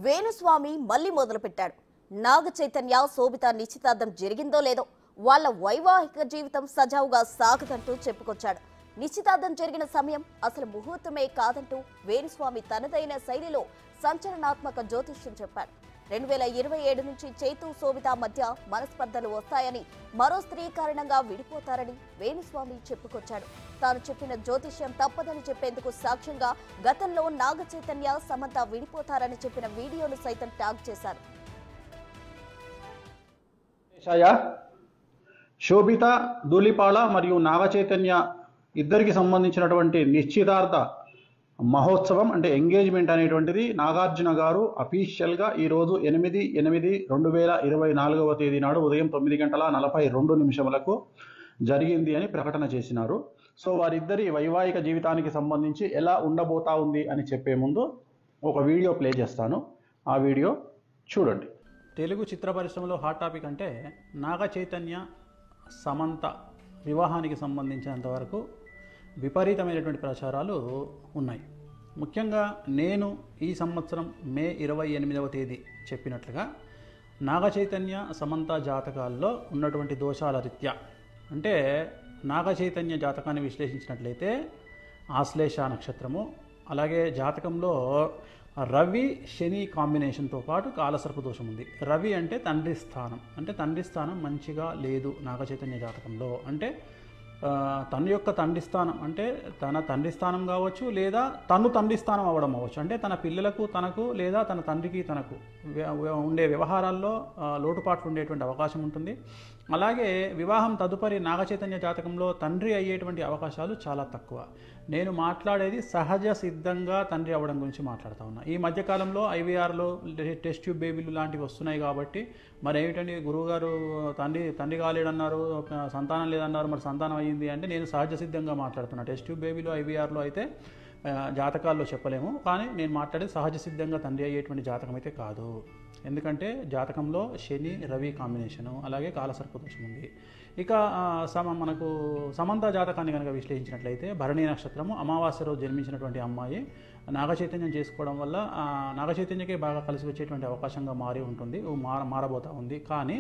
వేణుస్వామి మళ్లీ మొదలుపెట్టాడు. నాగ చైతన్య శోభిత నిశ్చితార్థం జరిగిందో లేదో వాళ్ళ వైవాహిక జీవితం సజావుగా సాగదంటూ చెప్పుకొచ్చాడు. నిశ్చితార్థం జరిగిన సమయం అసలు ముహూర్తమే కాదంటూ వేణుస్వామి తనదైన శైలిలో సంచలనాత్మక జ్యోతిష్యం చెప్పాడు. 2027 నుంచి చైతు శోభిత మధ్య మనస్పర్ధలు వస్తాయని, మరో స్త్రీ కారణంగా విడిపోతారని వేణుస్వామి చెప్పుకొచ్చాడు. తాను చెప్పిన జ్యోతిష్యం తప్పదని చెప్పేందుకు సాక్ష్యంగా గతంలో నాగ చైతన్య సమంత విడిపోతారని చెప్పిన వీడియోను సైతం ట్యాగ్ చేశారు. శోభిత ధూళిపాళ మరియు నాగ చైతన్య ఇద్దరికి సంబంధించినటువంటి నిశ్చితార్థ మహోత్సవం అంటే ఎంగేజ్మెంట్ అనేటువంటిది నాగార్జున గారు అఫీషియల్గా ఈరోజు 8/8/2024 తేదీ నాడు ఉదయం 9:42 జరిగింది అని ప్రకటన చేసినారు. సో వారిద్దరి వైవాహిక జీవితానికి సంబంధించి ఎలా ఉండబోతా ఉంది అని చెప్పే ముందు ఒక వీడియో ప్లే చేస్తాను. ఆ వీడియో చూడండి. తెలుగు చిత్ర పరిశ్రమలో హాట్ టాపిక్ అంటే నాగ చైతన్య సమంత వివాహానికి సంబంధించినంతవరకు విపరీతమైనటువంటి ప్రచారాలు ఉన్నాయి. ముఖ్యంగా నేను ఈ సంవత్సరం మే 28వ తేదీ చెప్పినట్లుగా నాగ చైతన్య సమంత జాతకాల్లో ఉన్నటువంటి దోషాల రీత్యా, అంటే నాగ చైతన్య జాతకాన్ని విశ్లేషించినట్లయితే ఆశ్లేష నక్షత్రము, అలాగే జాతకంలో రవి శని కాంబినేషన్తో పాటు కాలసర్ప దోషం ఉంది. రవి అంటే తండ్రి స్థానం, అంటే తండ్రి స్థానం మంచిగా లేదు నాగ చైతన్య జాతకంలో. అంటే తన యొక్క తండ్రి స్థానం అంటే తన తండ్రి స్థానం కావచ్చు, లేదా తను తండ్రి స్థానం అవ్వడం అవ్వచ్చు. అంటే తన పిల్లలకు తనకు, లేదా తన తండ్రికి తనకు ఉండే వ్యవహారాల్లో లోటుపాట్లు ఉండేటువంటి అవకాశం ఉంటుంది. అలాగే వివాహం తదుపరి నాగ చైతన్య జాతకంలో తండ్రి అయ్యేటువంటి అవకాశాలు చాలా తక్కువ. నేను మాట్లాడేది సహజ సిద్ధంగా తండ్రి అవ్వడం గురించి మాట్లాడుతూ ఉన్నా. ఈ మధ్యకాలంలో ఐవీఆర్లో టెస్ట్ ట్యూబ్ బేబీలు లాంటివి వస్తున్నాయి కాబట్టి మరి ఏమిటండి గురువుగారు తండ్రి కాలేడన్నారు, సంతానం లేదన్నారు, మరి సంతానం అయ్యింది అంటే నేను సహజ సిద్ధంగా మాట్లాడుతున్నా. టెస్ట్ ట్యూబ్ బేబీలో ఐవీఆర్లో అయితే జాతకాల్లో చెప్పలేము, కానీ నేను మాట్లాడేది సహజ సిద్ధంగా తండ్రి అయ్యేటువంటి జాతకం అయితే కాదు. ఎందుకంటే జాతకంలో శని రవి కాంబినేషను, అలాగే కాలసర్ప దోషం ఉంది. ఇక మనకు సమంత జాతకాన్ని కనుక విశ్లేషించినట్లయితే భరణి నక్షత్రము, అమావాస్య రోజు జన్మించినటువంటి అమ్మాయి నాగ చైతన్యం చేసుకోవడం వల్ల నాగ చైతన్యకే బాగా కలిసి వచ్చేటువంటి అవకాశంగా మారబోతూ ఉంది. కానీ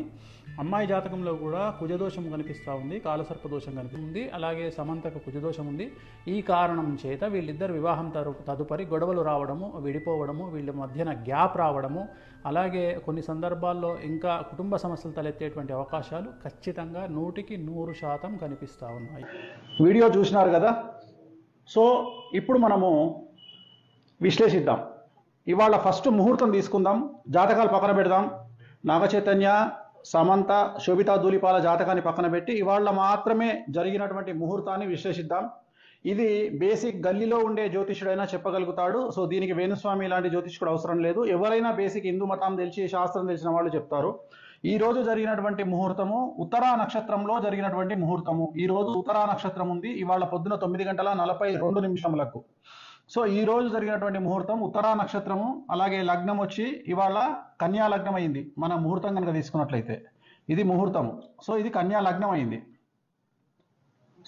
అమ్మాయి జాతకంలో కూడా కుజదోషం కనిపిస్తూ ఉంది, కాలసర్ప దోషం కనిపిస్తుంది, అలాగే సమంతకు కుజదోషం ఉంది. ఈ కారణం చేత వీళ్ళిద్దరు వివాహం తదుపరి గొడవలు రావడము, విడిపోవడము, వీళ్ళ మధ్యన గ్యాప్ రావడము, అలాగే కొన్ని సందర్భాల్లో ఇంకా కుటుంబ సమస్యలు తలెత్తేటువంటి అవకాశాలు ఖచ్చితంగా 100% కనిపిస్తూ ఉన్నాయి. వీడియో చూసినారు కదా. సో ఇప్పుడు మనము విశ్లేషిద్దాం. ఇవాళ ఫస్ట్ ముహూర్తం తీసుకుందాం, జాతకాలు పక్కన పెడదాం. నాగ చైతన్య సమంత శోభిత ధూళిపాళ జాతకాన్ని పక్కన పెట్టి ఇవాళ మాత్రమే జరిగినటువంటి ముహూర్తాన్ని విశ్లేషిద్దాం. ఇది బేసిక్ గల్లీలో ఉండే జ్యోతిష్యుడైనా చెప్పగలుగుతాడు. సో దీనికి వేణుస్వామి లాంటి జ్యోతిష్యుడు అవసరం లేదు. ఎవరైనా బేసిక్ హిందూ మతం తెలిసి శాస్త్రం తెలిసిన వాళ్ళు చెప్తారు. ఈ రోజు జరిగినటువంటి ముహూర్తము ఉత్తరా నక్షత్రంలో జరిగినటువంటి ముహూర్తము. ఈ రోజు ఉత్తరా నక్షత్రం ఉంది, ఇవాళ పొద్దున 9:42. సో ఈ రోజు జరిగినటువంటి ముహూర్తం ఉత్తరా నక్షత్రము, అలాగే లగ్నం వచ్చి ఇవాళ కన్యా లగ్నం అయింది. మన ముహూర్తం కనుక తీసుకున్నట్లయితే ఇది ముహూర్తము. సో ఇది కన్యా లగ్నం అయింది.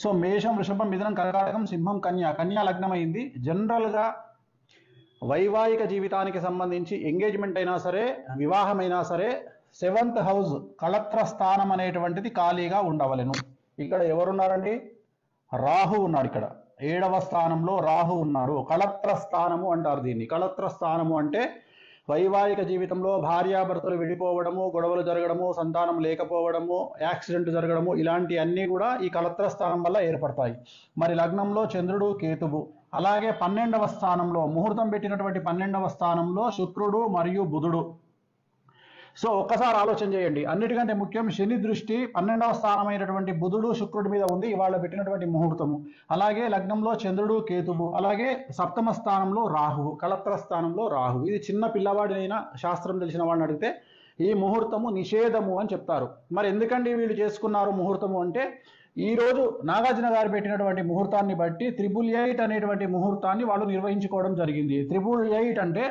సో మేషం, వృషభం, మిథునం, కర్కాటకం, సింహం, కన్యా లగ్నం అయింది. జనరల్గా వైవాహిక జీవితానికి సంబంధించి ఎంగేజ్మెంట్ అయినా సరే, వివాహం అయినా సరే 7th హౌస్ కళత్ర స్థానం అనేటువంటిది ఖాళీగా ఉండవలెను. ఇక్కడ ఎవరున్నారండి? రాహు ఉన్నాడు. ఇక్కడ 7వ స్థానంలో రాహు ఉన్నాడు. కళత్ర స్థానము అంటారు దీన్ని. కళత్ర స్థానము అంటే వైవాహిక జీవితంలో భార్యాభర్తలు విడిపోవడము, గొడవలు జరగడము, సంతానం లేకపోవడము, యాక్సిడెంట్ జరగడము, ఇలాంటి అన్నీ కూడా ఈ కళత్ర స్థానం వల్ల ఏర్పడతాయి. మరి లగ్నంలో చంద్రుడు కేతువు, అలాగే 12వ స్థానంలో ముహూర్తం పెట్టినటువంటి 12వ స్థానంలో శుక్రుడు మరియు బుధుడు. సో ఒక్కసారి ఆలోచన చేయండి. అన్నిటికంటే ముఖ్యం శని దృష్టి 12వ స్థానమైనటువంటి బుధుడు శుక్రుడి మీద ఉంది ఇవాళ పెట్టినటువంటి ముహూర్తము. అలాగే లగ్నంలో చంద్రుడు కేతువు, అలాగే 7వ స్థానంలో రాహువు, కళత్ర స్థానంలో రాహువు. ఇది చిన్న పిల్లవాడినైనా శాస్త్రం తెలిసిన వాడిని అడిగితే ఈ ముహూర్తము నిషేధము అని చెప్తారు. మరి ఎందుకండి వీళ్ళు చేసుకున్నారు ముహూర్తము అంటే, ఈరోజు నాగార్జున గారు పెట్టినటువంటి ముహూర్తాన్ని బట్టి 888 అనేటువంటి ముహూర్తాన్ని వాళ్ళు నిర్వహించుకోవడం జరిగింది. 888 అంటే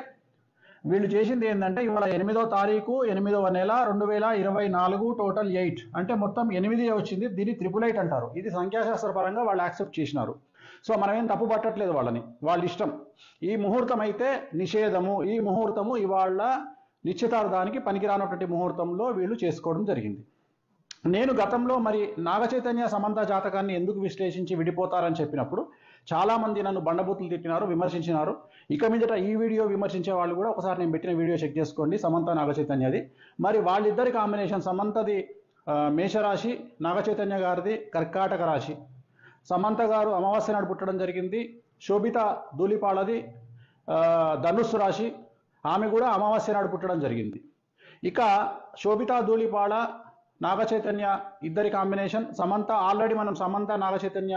వీళ్ళు చేసింది ఏంటంటే ఇవాళ 8వ తారీఖు 8వ నెల 2024 టోటల్ 8 అంటే మొత్తం 8 వచ్చింది. దీన్ని 888 అంటారు. ఇది సంఖ్యాశాస్త్ర పరంగా వాళ్ళు యాక్సెప్ట్ చేసినారు. సో మనం ఏం తప్పు పట్టట్లేదు వాళ్ళని, వాళ్ళ ఇష్టం. ఈ ముహూర్తం అయితే నిషేధము, ఈ ముహూర్తము ఇవాళ నిశ్చితార్థానికి పనికిరానటువంటి ముహూర్తంలో వీళ్ళు చేసుకోవడం జరిగింది. నేను గతంలో మరి నాగచైతన్య సమంత జాతకాన్ని ఎందుకు విశ్లేషించి విడిపోతారని చెప్పినప్పుడు చాలామంది నన్ను బండబూతులు తిట్టినారు, విమర్శించినారు. ఇక మీదట ఈ వీడియో విమర్శించే వాళ్ళు కూడా ఒకసారి నేను పెట్టిన వీడియో చెక్ చేసుకోండి, సమంత నాగచైతన్యది. మరి వాళ్ళిద్దరి కాంబినేషన్, సమంతది మేషరాశి, నాగచైతన్య గారిది కర్కాటక రాశి. సమంత గారు అమావాస్య నాడు పుట్టడం జరిగింది. శోభిత ధూళిపాళది ధనుస్సు రాశి, ఆమె కూడా అమావాస్య నాడు పుట్టడం జరిగింది. ఇక శోభిత ధూళిపాళ నాగచైతన్య ఇద్దరి కాంబినేషన్. సమంత ఆల్రెడీ మనం సమంత నాగచైతన్య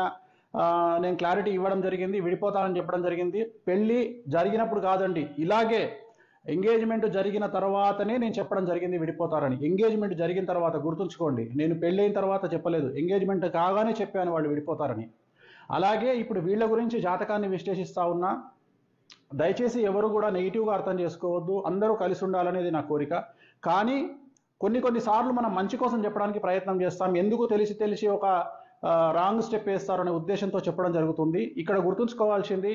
నేను క్లారిటీ ఇవ్వడం జరిగింది, విడిపోతారని చెప్పడం జరిగింది. పెళ్ళి జరిగినప్పుడు కాదండి, ఇలాగే ఎంగేజ్మెంట్ జరిగిన తర్వాతనే నేను చెప్పడం జరిగింది విడిపోతారని. ఎంగేజ్మెంట్ జరిగిన తర్వాత గుర్తుంచుకోండి, నేను పెళ్ళైన తర్వాత చెప్పలేదు, ఎంగేజ్మెంట్ కాగానే చెప్పాను వాళ్ళు విడిపోతారని. అలాగే ఇప్పుడు వీళ్ళ గురించి జాతకాన్ని విశ్లేషిస్తా ఉన్నా. దయచేసి ఎవరు కూడా నెగిటివ్గా అర్థం చేసుకోవద్దు, అందరూ కలిసి ఉండాలనేది నా కోరిక. కానీ కొన్నిసార్లు మనం మంచి కోసం చెప్పడానికి ప్రయత్నం చేస్తాం, ఎందుకు తెలిసి ఒక రాంగ్ స్టెప్ వేస్తారనే ఉద్దేశంతో చెప్పడం జరుగుతుంది. ఇక్కడ గుర్తుంచుకోవాల్సింది,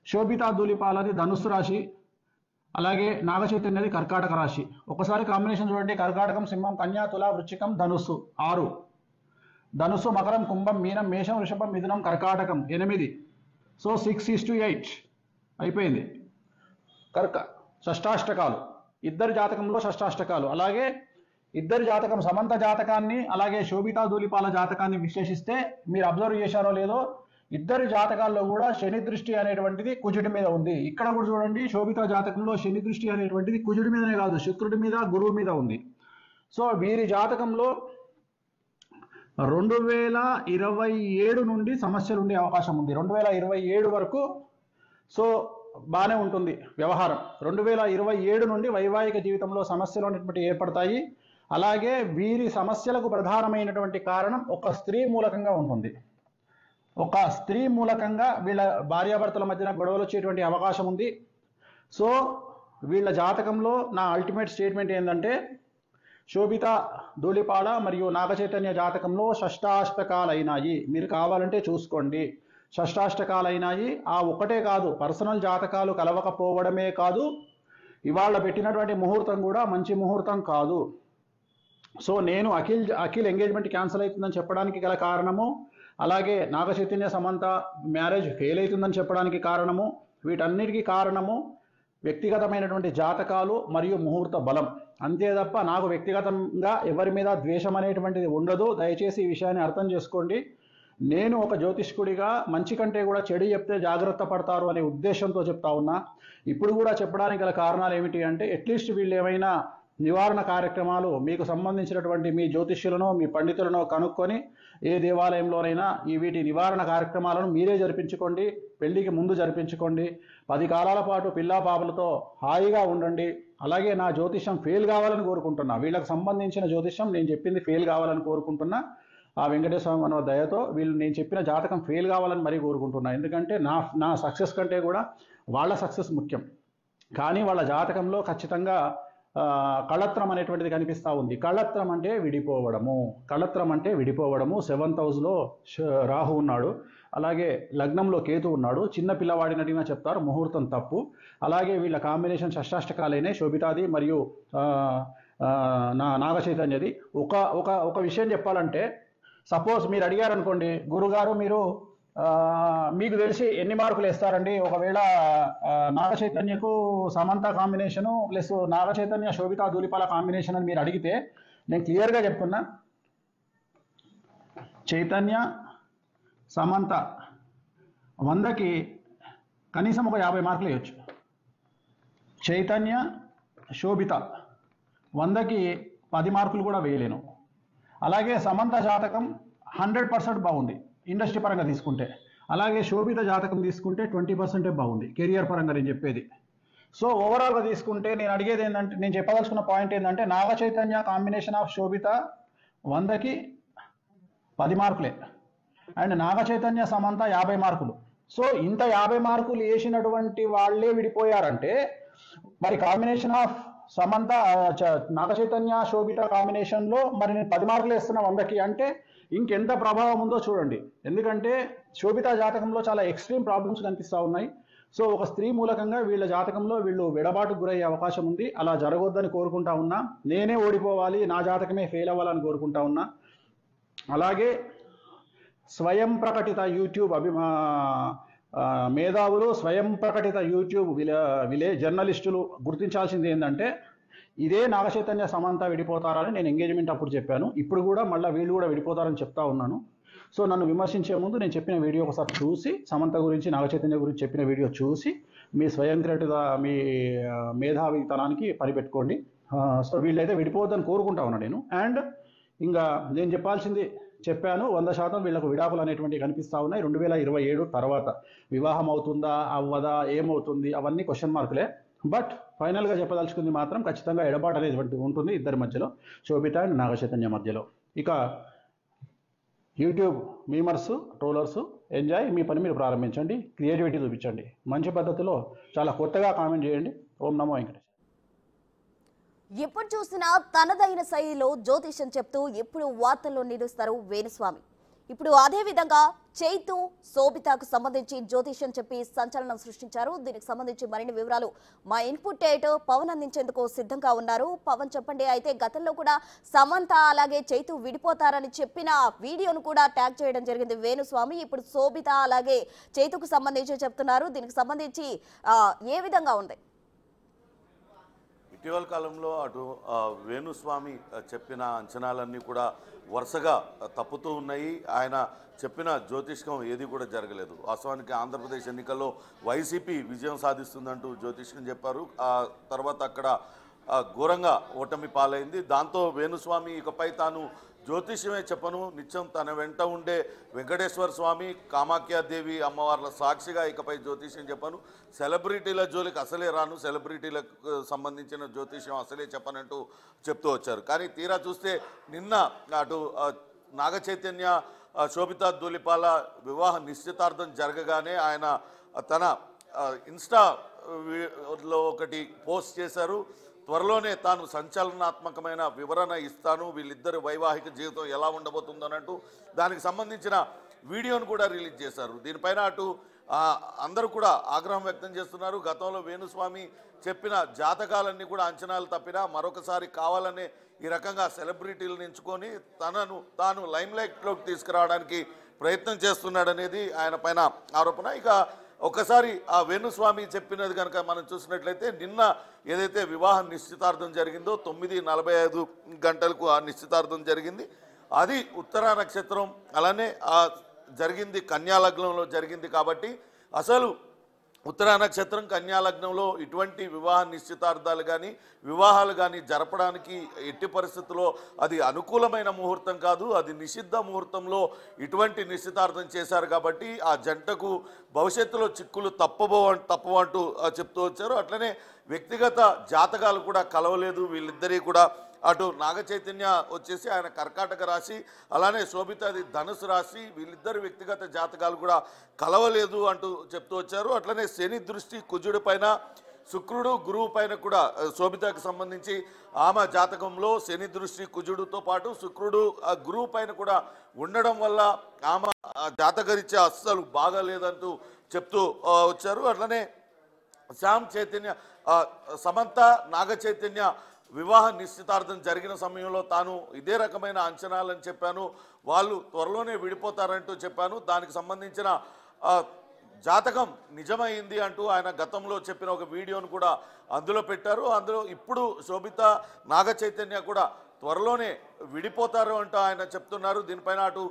శోభిత ధూళిపాలది ధనుస్సు రాశి, అలాగే నాగచైతన్యది కర్కాటక రాశి. ఒకసారి కాంబినేషన్ చూడండి, కర్కాటకం, సింహం, కన్యా, తుల, వృశ్చికం, ధనుస్సు 6, ధనుస్సు, మకరం, కుంభం, మీనం, మేషం, వృషభం, మిథునం, కర్కాటకం 8. సో 6:8 అయిపోయింది. షష్టాష్టకాలు, ఇద్దరి జాతకంలో షష్టాష్టకాలు. అలాగే ఇద్దరి జాతకం, సమంత జాతకాన్ని అలాగే శోభితా ధూళిపాల జాతకాన్ని విశ్లేషిస్తే మీరు అబ్జర్వ్ చేశారో లేదో, ఇద్దరి జాతకాల్లో కూడా శని దృష్టి అనేటువంటిది కుజుడి మీద ఉంది. ఇక్కడ కూడా చూడండి, శోభితా జాతకంలో శని దృష్టి అనేటువంటిది కుజుడి మీదనే కాదు, శుక్రుడి మీద, గురువు మీద ఉంది. సో వీరి జాతకంలో 2027 నుండి సమస్యలు ఉండే అవకాశం ఉంది. 2027 వరకు సో బాగానే ఉంటుంది వ్యవహారం. 2027 నుండి వైవాహిక జీవితంలో సమస్యలు అనేటువంటి ఏర్పడతాయి. అలాగే వీరి సమస్యలకు ప్రధానమైనటువంటి కారణం ఒక స్త్రీ మూలకంగా ఉంటుంది. ఒక స్త్రీ మూలకంగా వీళ్ళ భార్యాభర్తల మధ్యన గొడవలు వచ్చేటువంటి అవకాశం ఉంది. సో వీళ్ళ జాతకంలో నా అల్టిమేట్ స్టేట్మెంట్ ఏంటంటే, శోభిత ధూళిపాళ మరియు నాగచైతన్య జాతకంలో షష్టాష్టకాలైనాయి. మీరు కావాలంటే చూసుకోండి, షష్టాష్టకాలైనాయి. ఆ ఒక్కటే కాదు, పర్సనల్ జాతకాలు కలవకపోవడమే కాదు, ఇవాళ పెట్టినటువంటి ముహూర్తం కూడా మంచి ముహూర్తం కాదు. సో నేను అఖిల్ ఎంగేజ్మెంట్ క్యాన్సిల్ అవుతుందని చెప్పడానికి గల కారణము, అలాగే నాగచైతన్య సమంత మ్యారేజ్ ఫెయిల్ అవుతుందని చెప్పడానికి కారణము, వీటన్నిటికీ కారణము వ్యక్తిగతమైనటువంటి జాతకాలు మరియు ముహూర్త బలం. అంతే తప్ప నాకు వ్యక్తిగతంగా ఎవరి మీద ద్వేషం అనేటువంటిది ఉండదు. దయచేసి ఈ విషయాన్ని అర్థం చేసుకోండి. నేను ఒక జ్యోతిష్కుడిగా మంచి కంటే కూడా చెడు చెప్తే జాగ్రత్త పడతారు అనే ఉద్దేశంతో చెప్తా ఉన్నా. ఇప్పుడు కూడా చెప్పడానికి గల కారణాలు ఏమిటి అంటే, అట్లీస్ట్ వీళ్ళు ఏమైనా నివారణ కార్యక్రమాలు మీకు సంబంధించినటువంటి మీ జ్యోతిష్యులను, మీ పండితులను కనుక్కొని ఏ దేవాలయంలోనైనా వీటి నివారణ కార్యక్రమాలను మీరే జరిపించుకోండి. పెళ్లికి ముందు జరిపించుకోండి. 10 కాలాల పాటు పిల్లా పాపలతో హాయిగా ఉండండి. అలాగే నా జ్యోతిష్యం ఫెయిల్ కావాలని కోరుకుంటున్నా. వీళ్ళకి సంబంధించిన జ్యోతిష్యం నేను చెప్పింది ఫెయిల్ కావాలని కోరుకుంటున్నా. ఆ వెంకటేశ్వర మన దయతో వీళ్ళు నేను చెప్పిన జాతకం ఫెయిల్ కావాలని మరీ కోరుకుంటున్నా. ఎందుకంటే నా సక్సెస్ కంటే కూడా వాళ్ళ సక్సెస్ ముఖ్యం. కానీ వాళ్ళ జాతకంలో ఖచ్చితంగా కళత్రం అనేటువంటిది కనిపిస్తూ ఉంది. కళత్రం అంటే విడిపోవడము. కళత్రం అంటే విడిపోవడము. 7th హౌస్లో రాహు ఉన్నాడు, అలాగే లగ్నంలో కేతు ఉన్నాడు. చిన్న పిల్లవాడినట్టుగా చెప్తారు, ముహూర్తం తప్పు. అలాగే వీళ్ళ కాంబినేషన్ షష్టాష్టకాలైన శోభితాది మరియు నాగచైతన్యది. ఒక విషయం చెప్పాలంటే, సపోజ్ మీరు అడిగారు అనుకోండి, గురుగారు మీరు మీకు తెలిసి ఎన్ని మార్కులు వేస్తారండి ఒకవేళ నాగచైతన్యకు Samantha combination plus Naga Chaitanya Sobhita Dhulipala combination అని మీరు అడిగితే, నేను క్లియర్గా చెప్తున్నా, చైతన్య సమంత 100కి కనీసం ఒక 50 మార్కులు వేయచ్చు. చైతన్య శోభిత 100కి 10 మార్కులు కూడా వేయలేను. అలాగే సమంత జాతకం 100% బాగుంది ఇండస్ట్రీ పరంగా తీసుకుంటే. అలాగే శోభిత జాతకం తీసుకుంటే 20% బాగుంది కెరియర్ పరంగా నేను చెప్పేది. సో ఓవరాల్గా తీసుకుంటే నేను అడిగేది ఏంటంటే, నేను చెప్పదలుచుకున్న పాయింట్ ఏంటంటే, Naga Chaitanya combination of Sobhita 100కి 10 మార్కులే, and Naga Chaitanya Samantha 50 మార్కులు. సో ఇంత 50 మార్కులు వేసినటువంటి వాళ్ళే విడిపోయారంటే, మరి కాంబినేషన్ ఆఫ్ సమంత నాగచైతన్య శోభిత కాంబినేషన్లో మరి నేను 10 మార్కులు వేస్తున్నా 100కి అంటే ఇంకెంత ప్రభావం ఉందో చూడండి. ఎందుకంటే శోభిత జాతకంలో చాలా ఎక్స్ట్రీమ్ ప్రాబ్లమ్స్ కనిపిస్తూ ఉన్నాయి. సో ఒక స్త్రీ మూలకంగా వీళ్ళ జాతకంలో వీళ్ళు విడబాటుకు గురయ్యే అవకాశం ఉంది. అలా జరగొద్దని కోరుకుంటా ఉన్నా. నేనే ఓడిపోవాలి, నా జాతకమే ఫెయిల్ అవ్వాలని కోరుకుంటా ఉన్నా. అలాగే స్వయం ప్రకటిత యూట్యూబ్ మేధావులు, స్వయం ప్రకటిత యూట్యూబ్ జర్నలిస్టులు గుర్తించాల్సింది ఏంటంటే, ఇదే నాగచైతన్య సమంత విడిపోతారని నేను ఎంగేజ్మెంట్ అప్పుడు చెప్పాను. ఇప్పుడు కూడా మళ్ళీ వీళ్ళు కూడా విడిపోతారని చెప్తా ఉన్నాను. సో నన్ను విమర్శించే ముందు నేను చెప్పిన వీడియో ఒకసారి చూసి, సమంత గురించి నాగచైతన్య గురించి చెప్పిన వీడియో చూసి మీ స్వయం ప్రకటిత మీ మేధావితనానికి పరిపెట్టుకోండి. సో వీళ్ళైతే విడిపోవద్దని కోరుకుంటా ఉన్నా నేను. అండ్ ఇంకా నేను చెప్పాల్సింది చెప్పాను. 100% వీళ్ళకు విడాకులు అనేటువంటివి కనిపిస్తూ ఉన్నాయి. 2027 తర్వాత వివాహం అవుతుందా అవ్వదా ఏమవుతుంది అవన్నీ క్వశ్చన్ మార్కులే. బట్ ఫైనల్గా చెప్పదలుచుకుంది మాత్రం ఖచ్చితంగా ఎడబాటు అనేటువంటి ఉంటుంది ఇద్దరి మధ్యలో, శోభిత అండ్ నాగచైతన్య మధ్యలో. ఇక యూట్యూబ్ మీమర్స్, ట్రోలర్స్ ఎంజాయ్, మీ పని మీరు ప్రారంభించండి, క్రియేటివిటీ చూపించండి, మంచి పద్ధతిలో చాలా కొత్తగా కామెంట్ చేయండి. ఓం నమో వెంకటేశ్వర. ఎప్పుడు చూసినా తనదైన శైలిలో జ్యోతిష్యం చెప్తూ ఎప్పుడు వార్తల్లో నిలుస్తారు వేణుస్వామి. ఇప్పుడు అదే విధంగా చైతు, శోభితకు సంబంధించి జ్యోతిష్యం చెప్పి సంచలనం సృష్టించారు. దీనికి సంబంధించి మరిన్ని వివరాలు మా ఇన్పుట్ ఎడిటర్ పవన్ అందించేందుకు సిద్ధంగా ఉన్నారు. పవన్ చెప్పండి. అయితే గతంలో కూడా సమంత అలాగే చైతు విడిపోతారని చెప్పిన వీడియోను కూడా ట్యాగ్ చేయడం జరిగింది వేణుస్వామి. ఇప్పుడు శోభిత అలాగే చైతుకు సంబంధించి చెప్తున్నారు. దీనికి సంబంధించి ఏ విధంగా ఉంది? ఇటీవల కాలంలో అటు వేణుస్వామి చెప్పిన అంచనాలన్నీ కూడా వరుసగా తప్పుతూ ఉన్నాయి. ఆయన చెప్పిన జ్యోతిష్కం ఏది కూడా జరగలేదు. వాస్తవానికి ఆంధ్రప్రదేశ్ ఎన్నికల్లో వైసీపీ విజయం సాధిస్తుందంటూ జ్యోతిష్కం చెప్పారు. ఆ తర్వాత అక్కడ ఘోరంగా ఓటమి పాలైంది. దాంతో వేణుస్వామి ఇకపై తాను జ్యోతిష్యమే చెప్పను, నిత్యం తన వెంట ఉండే వెంకటేశ్వర స్వామి, కామాఖ్యాదేవి అమ్మవార్ల సాక్షిగా ఇకపై జ్యోతిష్యం చెప్పను, సెలబ్రిటీల జోలికి అసలే రాను, సెలబ్రిటీలకు సంబంధించిన జ్యోతిష్యం అసలే చెప్పనంటూ చెప్తూ వచ్చారు. కానీ తీరా చూస్తే నిన్న అటు నాగచైతన్య, శోభితా ధూళిపాల వివాహ నిశ్చితార్థం జరగగానే ఆయన తన ఇన్స్టాలో ఒకటి పోస్ట్ చేశారు. త్వరలోనే తాను సంచలనాత్మకమైన వివరణ ఇస్తాను, వీళ్ళిద్దరి వైవాహిక జీవితం ఎలా ఉండబోతుందనంటూ దానికి సంబంధించిన వీడియోను కూడా రిలీజ్ చేశారు. దీనిపైన అటు అందరూ కూడా ఆగ్రహం వ్యక్తం చేస్తున్నారు. గతంలో వేణుస్వామి చెప్పిన జాతకాలన్నీ కూడా అంచనాలు తప్పినా మరొకసారి కావాలనే ఈ రకంగా సెలబ్రిటీలను ఎంచుకొని తాను లైమ్లైట్లోకి తీసుకురావడానికి ప్రయత్నం చేస్తున్నాడనేది ఆయన పైన ఆరోపణ. ఇక ఒకసారి ఆ వేణుస్వామి చెప్పినది కనుక మనం చూసినట్లయితే, నిన్న ఏదైతే వివాహ నిశ్చితార్థం జరిగిందో 9:45 గంటలకు ఆ నిశ్చితార్థం జరిగింది. అది ఉత్తరా నక్షత్రం, అలానే జరిగింది కన్యా లగ్నంలో జరిగింది. కాబట్టి అసలు ఉత్తరా నక్షత్రం కన్యా లగ్నంలో ఇటువంటి వివాహ నిశ్చితార్థాలు కానీ వివాహాలు కానీ జరపడానికి ఎట్టి పరిస్థితుల్లో అది అనుకూలమైన ముహూర్తం కాదు. అది నిషిద్ధ ముహూర్తంలో ఇటువంటి నిశ్చితార్థం చేశారు. కాబట్టి ఆ జంటకు భవిష్యత్తులో చిక్కులు తప్పవంటూ చెప్తూ వచ్చారు. అట్లనే వ్యక్తిగత జాతకాలు కూడా కలవలేదు వీళ్ళిద్దరి కూడా. అటు నాగచైతన్య వచ్చేసి ఆయన కర్కాటక రాశి, అలానే శోభితది ధనుసు రాశి, వీళ్ళిద్దరు వ్యక్తిగత జాతకాలు కూడా కలవలేదు అంటూ చెప్తూ వచ్చారు. అట్లనే శని దృష్టి కుజుడి పైన, శుక్రుడు గురువు పైన కూడా శోభితకు సంబంధించి ఆమె జాతకంలో శని దృష్టి కుజుడితో పాటు శుక్రుడు గురువు పైన కూడా ఉండడం వల్ల ఆమె జాతకరీత్యా అస్సలు బాగాలేదంటూ చెప్తూ వచ్చారు. అట్లనే శ్యామ్ చైతన్య, సమంత నాగచైతన్య వివాహ నిశ్చితార్థం జరిగిన సమయంలో తాను ఇదే రకమైన అంచనాలని చెప్పాను, వాళ్ళు త్వరలోనే విడిపోతారంటూ చెప్పాను, దానికి సంబంధించిన జాతకం నిజమైంది అంటూ ఆయన గతంలో చెప్పిన ఒక వీడియోను కూడా అందులో పెట్టారు. అందులో ఇప్పుడు శోభిత నాగచైతన్య కూడా త్వరలోనే విడిపోతారు అంటూ ఆయన చెప్తున్నారు. దీనిపైన అటు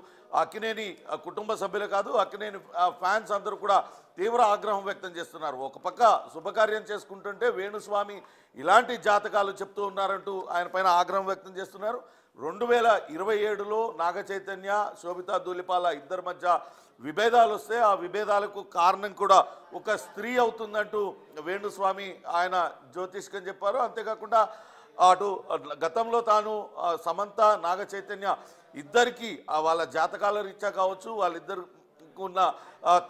అక్కినేని కుటుంబ సభ్యులు కాదు, అక్కినేని ఫ్యాన్స్ అందరూ కూడా తీవ్ర ఆగ్రహం వ్యక్తం చేస్తున్నారు. ఒక పక్క శుభకార్యం చేసుకుంటుంటే వేణుస్వామి ఇలాంటి జాతకాలు చెప్తూ ఉన్నారంటూ ఆయన పైన ఆగ్రహం వ్యక్తం చేస్తున్నారు. 2027లో నాగచైతన్య, శోభితా ధూళిపాల ఇద్దరి మధ్య విభేదాలు వస్తే ఆ విభేదాలకు కారణం కూడా ఒక స్త్రీ అవుతుందంటూ వేణుస్వామి ఆయన జ్యోతిష్కం చెప్పారు. అంతేకాకుండా అటు గతంలో తాను సమంత నాగచైతన్య ఇద్దరికి వాళ్ళ జాతకాల రీత్యా కావచ్చు, వాళ్ళిద్దరు ఉన్న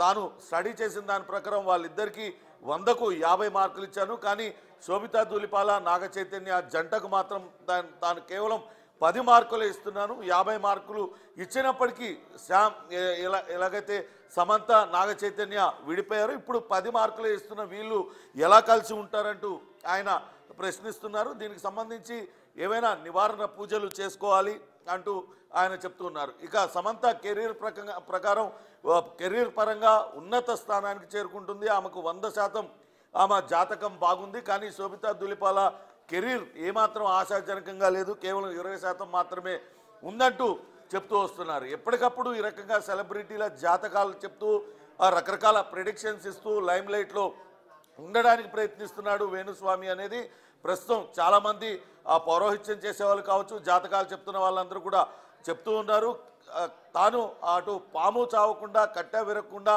తాను స్టడీ చేసిన దాని ప్రకారం వాళ్ళిద్దరికీ 100కు 50 మార్కులు ఇచ్చాను. కానీ శోభితా ధూళిపాల నాగచైతన్య జంటకు మాత్రం తాను కేవలం 10 మార్కులు ఇస్తున్నాను, 50 మార్కులు ఇచ్చినప్పటికీ శ్యామ్ ఎలాగైతే సమంత నాగ చైతన్య విడిపోయారు, ఇప్పుడు 10 మార్కులు ఇస్తున్న వీళ్ళు ఎలా కలిసి ఉంటారంటూ ఆయన ప్రశ్నిస్తున్నారు. దీనికి సంబంధించి ఏమైనా నివారణ పూజలు చేసుకోవాలి అంటూ ఆయన చెప్తున్నారు. ఇక సమంత కెరీర్ ప్రకారం కెరీర్ పరంగా ఉన్నత స్థానానికి చేరుకుంటుంది. ఆమెకు 100% ఆమె జాతకం బాగుంది. కానీ శోభితా ధూళిపాల కెరీర్ ఏమాత్రం ఆశాజనకంగా లేదు, కేవలం 20% మాత్రమే ఉందంటూ చెప్తూ వస్తున్నారు. ఎప్పటికప్పుడు ఈ రకంగా సెలబ్రిటీల జాతకాలు చెప్తూ రకరకాల ప్రెడిక్షన్స్ ఇస్తూ లైమ్ లైట్లో ఉండడానికి ప్రయత్నిస్తున్నాడు వేణుస్వామి అనేది ప్రస్తుతం చాలామంది పౌరోహిత్యం చేసేవాళ్ళు కావచ్చు, జాతకాలు చెప్తున్న వాళ్ళందరూ కూడా చెప్తూ ఉన్నారు. తాను అటు పాము చావకుండా కట్టె విరగకుండా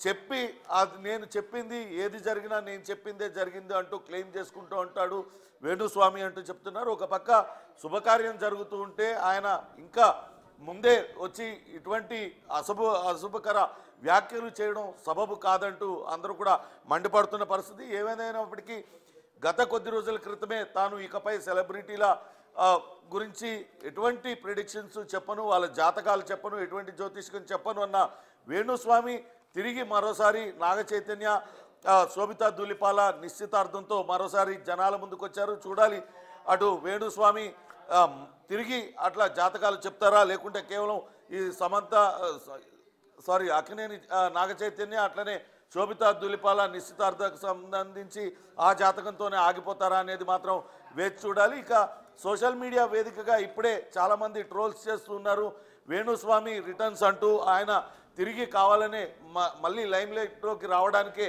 చెప్పి అది నేను చెప్పింది ఏది జరిగినా నేను చెప్పిందే జరిగింది అంటూ క్లెయిమ్ చేసుకుంటూ ఉంటాడు వేణుస్వామి అంటూ చెప్తున్నారు. ఒక పక్క శుభకార్యం జరుగుతూ ఉంటే ఆయన ఇంకా ముందే వచ్చి ఇటువంటి అశుభకర వ్యాఖ్యలు చేయడం సబబు కాదంటూ అందరూ కూడా మండిపడుతున్న పరిస్థితి. ఏమైనప్పటికీ గత కొద్ది రోజుల క్రితమే తాను ఇకపై సెలబ్రిటీల గురించి ఎటువంటి ప్రిడిక్షన్స్ చెప్పను, వాళ్ళ జాతకాలు చెప్పను, ఎటువంటి జ్యోతిష్కం చెప్పను అన్న వేణుస్వామి తిరిగి మరోసారి నాగ చైతన్య శోభితా ధూళిపాల నిశ్చితార్థంతో మరోసారి జనాల ముందుకు వచ్చారు. చూడాలి అటు వేణుస్వామి తిరిగి అట్లా జాతకాలు చెప్తారా, లేకుంటే కేవలం ఈ అక్కినేని నాగ చైతన్య అట్లనే శోభితా ధూళిపాల నిశ్చితార్థకు సంబంధించి ఆ జాతకంతోనే ఆగిపోతారా అనేది మాత్రం వేచి చూడాలి. ఇక సోషల్ మీడియా వేదికగా ఇప్పుడే చాలామంది ట్రోల్స్ చేస్తున్నారు. వేణుస్వామి రిటర్న్స్ అంటూ ఆయన తిరిగి కావాలనే మళ్ళీ లైమ్ లైట్లోకి రావడానికే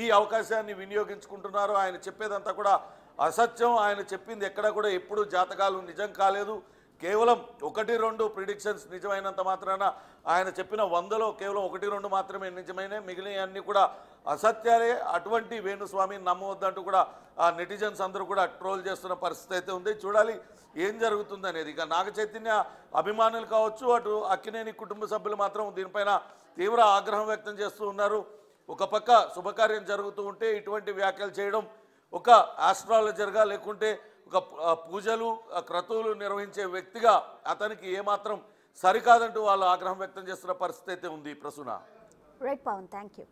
ఈ అవకాశాన్ని వినియోగించుకుంటున్నారు. ఆయన చెప్పేదంతా కూడా అసత్యం, ఆయన చెప్పింది ఎక్కడ కూడా ఎప్పుడు జాతకాలు నిజం కాలేదు, కేవలం 1-2 ప్రిడిక్షన్స్ నిజమైనంత మాత్రాన ఆయన చెప్పిన 100లో కేవలం 1-2 మాత్రమే నిజమైన, మిగిలినవన్నీ కూడా అసత్యాలే. అటువంటి వేణుస్వామిని నమ్మవద్దంటూ కూడా నెటిజన్స్ అందరూ కూడా ట్రోల్ చేస్తున్న పరిస్థితి అయితే ఉంది. చూడాలి ఏం జరుగుతుంది అనేది. ఇక నాగ చైతన్య అభిమానులు కావచ్చు, అటు అక్కినేని కుటుంబ సభ్యులు మాత్రం దీనిపైన తీవ్ర ఆగ్రహం వ్యక్తం చేస్తూ ఉన్నారు. ఒక పక్క శుభకార్యం జరుగుతూ ఉంటే ఇటువంటి వ్యాఖ్యలు చేయడం ఒక ఆస్ట్రాలజర్గా లేకుంటే ఒక పూజలు క్రతువులు నిర్వహించే వ్యక్తిగా అతనికి ఏమాత్రం సరికాదంటూ వాళ్ళు ఆగ్రహం వ్యక్తం చేస్తున్న పరిస్థితి అయితే ఉంది. Prasuna. Right Pawan, thank you.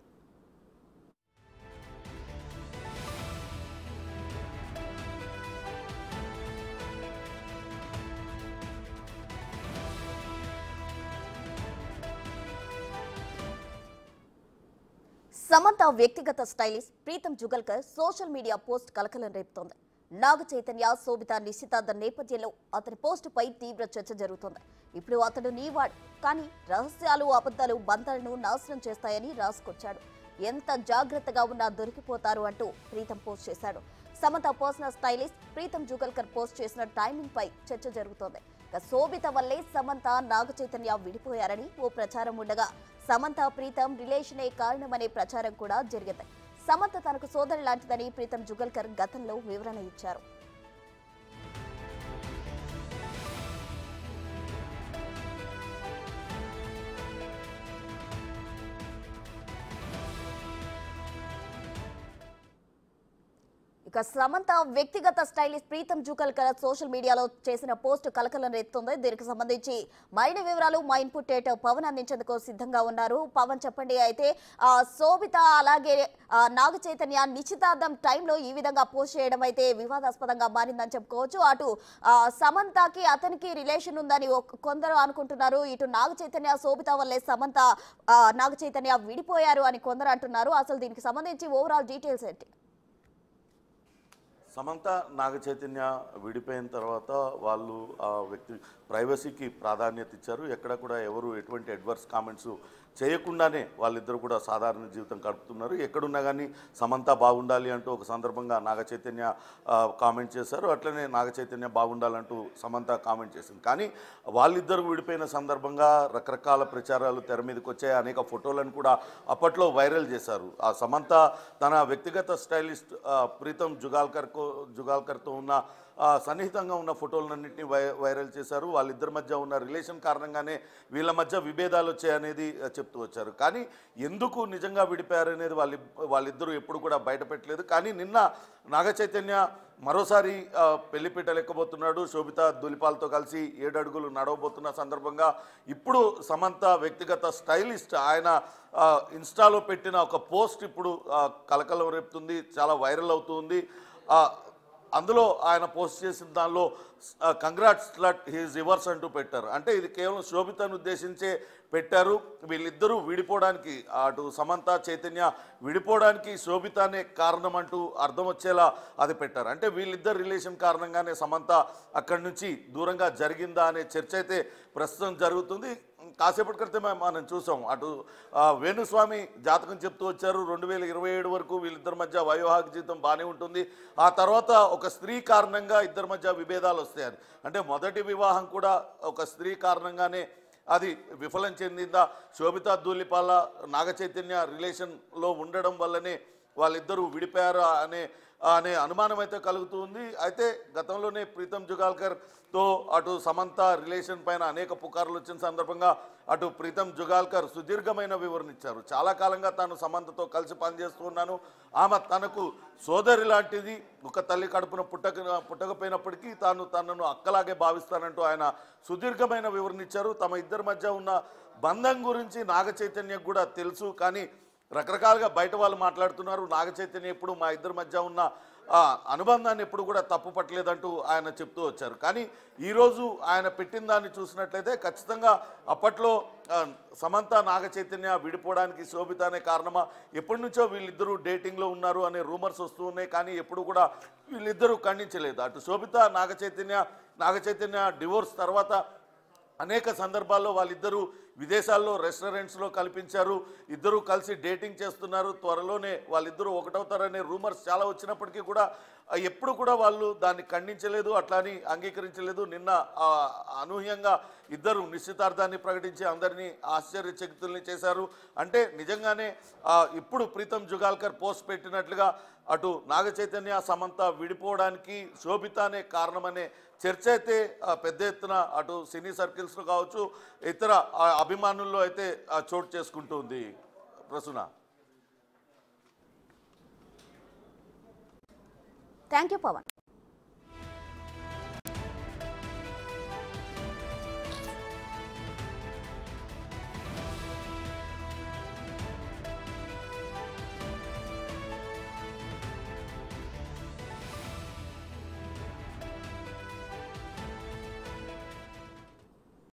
Samantha వ్యక్తిగత stylist Preetham Jugalkar social media post కలకలం రేపుతోంది. నాగ చైతన్య శోభిత నిశ్చితార్థం నేపథ్యంలో అతని పోస్టుపై తీవ్ర చర్చ జరుగుతోంది. ఇప్పుడు అతడు నీవాడు, కానీ రహస్యాలు అబద్ధాలు బంధాలను నాశనం చేస్తాయని రాసుకొచ్చాడు. ఎంత జాగ్రత్తగా ఉన్నా దొరికిపోతారు అంటూ ప్రీతం పోస్ట్ చేశాడు. Samantha personal stylist Preetham Jugalkar post చేసిన టైమింగ్ పై చర్చ జరుగుతోంది. శోభిత వల్లే సమంత నాగ చైతన్య విడిపోయారని ఓ ప్రచారం ఉండగా, సమంత ప్రీతం రిలేషనే కారణమనే ప్రచారం కూడా జరిగింది. సమంత తనకు సోదరు లాంటిదని ప్రీతం జుగల్కర్ గతంలో వివరణ ఇచ్చారు. ఇక సమంత వ్యక్తిగత స్టైలిస్ట్ ప్రీతం జుగల్కర్ సోషల్ మీడియాలో చేసిన పోస్ట్ కలకలం రేపుతోంది. దీనికి సంబంధించి మరిన్ని వివరాలు మా ఇన్పుట్ ఎడిటర్ పవన్ అందించేందుకు సిద్ధంగా ఉన్నారు. పవన్, చెప్పండి. అయితే శోభిత అలాగే నాగ చైతన్య నిశ్చితార్థం టైంలో ఈ విధంగా పోస్ట్ చేయడం అయితే వివాదాస్పదంగా మారిందని చెప్పుకోవచ్చు. అటు సమంతకి అతనికి రిలేషన్ ఉందని కొందరు అనుకుంటున్నారు. ఇటు నాగ చైతన్య శోభిత వల్లే సమంత నాగ చైతన్య విడిపోయారు అని కొందరు అంటున్నారు. అసలు దీనికి సంబంధించి ఓవరాల్ డీటెయిల్స్ ఏంటి? సమంత నాగ చైతన్య విడిపోయిన తర్వాత వాళ్ళు ఆ వ్యక్తి ప్రైవసీకి ప్రాధాన్యత ఇచ్చారు. ఎక్కడ కూడా ఎవరు ఎటువంటి అడ్వర్స్ కామెంట్స్ చేయకుండానే వాళ్ళిద్దరూ కూడా సాధారణ జీవితం గడుపుతున్నారు. ఎక్కడున్నా కానీ సమంత బాగుండాలి అంటూ ఒక సందర్భంగా నాగ చైతన్య కామెంట్ చేశారు. అట్లనే నాగ చైతన్య బాగుండాలంటూ సమంత కామెంట్ చేసింది. కానీ వాళ్ళిద్దరు విడిపోయిన సందర్భంగా రకరకాల ప్రచారాలు తెర మీదకి వచ్చాయి. అనేక ఫోటోలను కూడా అప్పట్లో వైరల్ చేశారు. ఆ సమంత తన వ్యక్తిగత స్టైలిస్ట్ ప్రీతం జుగాల్కర్తో ఉన్న సన్నిహితంగా ఉన్న ఫోటోలన్నింటినీ వైరల్ చేశారు. వాళ్ళిద్దరి మధ్య ఉన్న రిలేషన్ కారణంగానే వీళ్ళ మధ్య విభేదాలు వచ్చాయనేది చెప్తూ వచ్చారు. కానీ ఎందుకు నిజంగా విడిపారనేది వాళ్ళిద్దరూ ఎప్పుడు కూడా బయట పెట్టలేదు. కానీ నిన్న నాగ చైతన్య మరోసారి పెళ్లిపీటలు ఎక్కబోతున్నాడు. శోభితా ధూళిపాలతో కలిసి 7 అడుగులు నడవబోతున్న సందర్భంగా ఇప్పుడు సమంత వ్యక్తిగత స్టైలిస్ట్ ఆయన ఇన్స్టాలో పెట్టిన ఒక పోస్ట్ ఇప్పుడు కలకలం రేపుతుంది, చాలా వైరల్ అవుతుంది. అందులో ఆయన పోస్ట్ చేసిన దానిలో కంగ్రాట్స్ స్లట్ హీజ్ రివర్స్ అంటూ పెట్టారు. అంటే ఇది కేవలం శోభితను ఉద్దేశించే పెట్టారు. వీళ్ళిద్దరూ విడిపోవడానికి, అటు సమంత చైతన్య విడిపోవడానికి శోభితనే కారణం అంటూ అర్థం వచ్చేలా అది పెట్టారు. అంటే వీళ్ళిద్దరు రిలేషన్ కారణంగానే సమంత అక్కడి నుంచి దూరంగా జరిగిందా అనే చర్చ అయితే ప్రస్తుతం జరుగుతుంది. కాసేపటి క్రితమే మనం చూసాం, అటు వేణుస్వామి జాతకం చెప్తూ వచ్చారు 2027 వరకు వీళ్ళిద్దరి మధ్య వైవాహిక జీవితం బాగానే ఉంటుంది. ఆ తర్వాత ఒక స్త్రీ కారణంగా ఇద్దరి మధ్య విభేదాలు వస్తాయని. అంటే మొదటి వివాహం కూడా ఒక స్త్రీ కారణంగానే అది విఫలం చెందిందా, శోభితా ధూళిపాల నాగ చైతన్య రిలేషన్లో ఉండడం వల్లనే వాళ్ళిద్దరూ విడిపోయారా అనే అనుమానం అయితే కలుగుతుంది. అయితే గతంలోనే ప్రీతం జుగాల్కర్తో అటు సమంత రిలేషన్ పైన అనేక పుకార్లు వచ్చిన సందర్భంగా అటు ప్రీతం జుగాల్కర్ సుదీర్ఘమైన వివరణ ఇచ్చారు. చాలా కాలంగా తాను సమంతతో కలిసి పనిచేస్తున్నాను, ఆమె తనకు సోదరి లాంటిది, ఒక తల్లి కడుపున పుట్టకపోయినప్పటికీ తనను అక్కలాగే భావిస్తానంటూ ఆయన సుదీర్ఘమైన వివరణ ఇచ్చారు. తమ ఇద్దరి మధ్య ఉన్న బంధం గురించి నాగ చైతన్యకు కూడా తెలుసు, కానీ రకరకాలుగా బయట వాళ్ళు మాట్లాడుతున్నారు. నాగ చైతన్య ఎప్పుడు మా ఇద్దరి మధ్య ఉన్న అనుబంధాన్ని ఎప్పుడు కూడా తప్పు పట్టలేదంటూ ఆయన చెప్తూ వచ్చారు. కానీ ఈరోజు ఆయన పెట్టిన దాన్ని చూసినట్లయితే ఖచ్చితంగా అప్పట్లో సమంత నాగ చైతన్య విడిపోవడానికి శోభిత అనే కారణమా, ఎప్పటి నుంచో వీళ్ళిద్దరూ డేటింగ్లో ఉన్నారు అనే రూమర్స్ వస్తూ ఉన్నాయి. కానీ ఎప్పుడు కూడా వీళ్ళిద్దరూ ఖండించలేదు. అటు శోభిత నాగ చైతన్య డివోర్స్ తర్వాత అనేక సందర్భాల్లో వాళ్ళిద్దరూ విదేశాల్లో రెస్టారెంట్స్లో కల్పించారు, ఇద్దరూ కలిసి డేటింగ్ చేస్తున్నారు, త్వరలోనే వాళ్ళిద్దరూ ఒకటవుతారనే రూమర్స్ చాలా వచ్చినప్పటికీ కూడా ఎప్పుడు కూడా వాళ్ళు దాన్ని ఖండించలేదు, అట్లాని అంగీకరించలేదు. నిన్న అనూహ్యంగా ఇద్దరు నిశ్చితార్థాన్ని ప్రకటించి అందరినీ ఆశ్చర్యచకితుల్ని చేశారు. అంటే నిజంగానే ఇప్పుడు ప్రీతం జుగాల్కర్ పోస్ట్ పెట్టినట్లుగా అటు నాగ చైతన్య సమంత విడిపోవడానికి శోభిత అనే కారణమనే చర్చ అయితే పెద్ద ఎత్తున అటు సినీ సర్కిల్స్లో కావచ్చు ఇతర అభిమానుల్లో అయితే చోటు చేసుకుంటుంది. Prasoona, thank you Pawan.